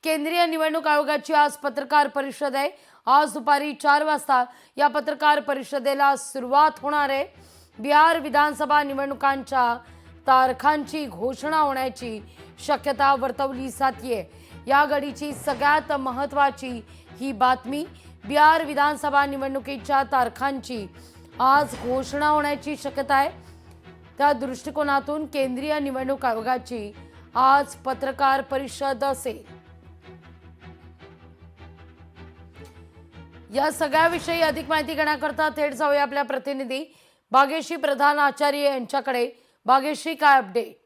केंद्रीय निवडणूक आयोगाची आज पत्रकार परिषद आहे। आज दुपारी 4 वाजता या पत्रकार परिषदेला सुरुवात होणार आहे। बिहार विधानसभा निवडणुकांच्या तारखांची घोषणा होण्याची शक्यता वर्तवली जाते। या घडीची सगळ्यात महत्त्वाची ही बातमी, बिहार विधानसभा निवडणुकीच्या तारखांची आज घोषणा होण्याची शक्यता आहे। त्या दृष्टिकोनातून केंद्रीय निवडणूक आयोगाची आज पत्रकार परिषद असेल। या सगळ्याविषयी अधिक माहिती घेण्याकरता थेट जाऊया आपल्या प्रतिनिधी भाग्यश्री प्रधान आचार्य यांच्याकडे। भाग्यश्री, काय अपडेट?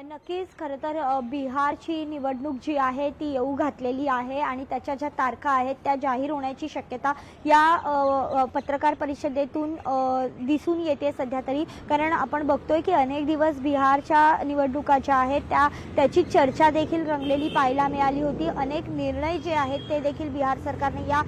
नक्कीच खरं तर बिहारची निवडणूक जी आहे ती येऊ घातलेली आहे आणि त्याच्या ज्या तारखा आहेत त्या जाहीर होण्याची शक्यता या पत्रकार परिषदेतून दिसून येते सध्या तरी। कारण आपण बघतोय की अनेक दिवस बिहारच्या निवडणुका ज्या आहेत त्याची चर्चा देखील रंगलेली पाहायला मिळाली होती। अनेक निर्णय जे आहेत ते देखील बिहार सरकारने या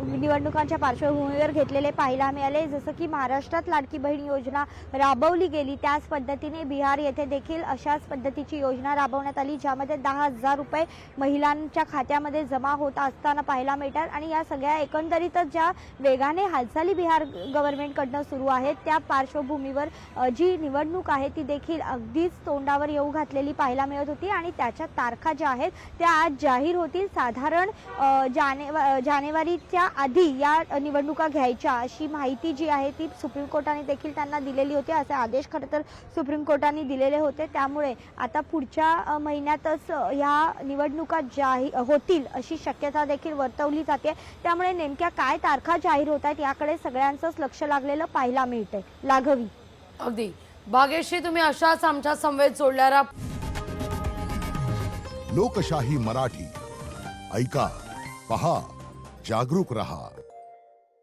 निवडणुकांच्या पार्श्वभूमीवर घेतलेले पाहायला मिळाले। जसं की महाराष्ट्रात लाडकी बहीण योजना राबवली गेली, त्याच पद्धतीने बिहार येथे देखील अशाच पद्धतीची योजना राबवण्यात आली, ज्यामध्ये 10,000 रुपये महिलांच्या खात्यामध्ये जमा होत असताना पाहायला मिळतात। आणि या सगळ्या एकंदरीतच ज्या वेगाने हालचाली बिहार गव्हर्नमेंटकडून सुरू आहेत त्या पार्श्वभूमीवर जी निवडणूक आहे ती देखील अगदीच तोंडावर येऊ घातलेली पाहायला मिळत होती आणि त्याच्या तारखा ज्या आहेत त्या आज जाहीर होतील। साधारण जानेवारीच्या आधी या निवडणुका घ्यायच्या अशी माहिती जी आहे ती सुप्रीम कोर्टाने देखील त्यांना दिलेली होती। असे आदेश खरं तर सुप्रीम कोर्टाने दिलेले होते। त्यामुळे आता पुढच्या महिन्यातच या निवडणुका जाहीर होतील अशी शक्यता देखील वर्तवली जाते। त्यामुळे नेमक्या काय तारखा जाहीर होत आहेत याकडे सगळ्यांचंच लक्ष लागलेलं पाहायला मिळतंय। लाघवी, अगदी भाग्यश्री, तुम्ही अशाच आमच्या संवेद जोडल्या राहा। लोकशाही मराठी ऐका, पहा, जागरूक रहा।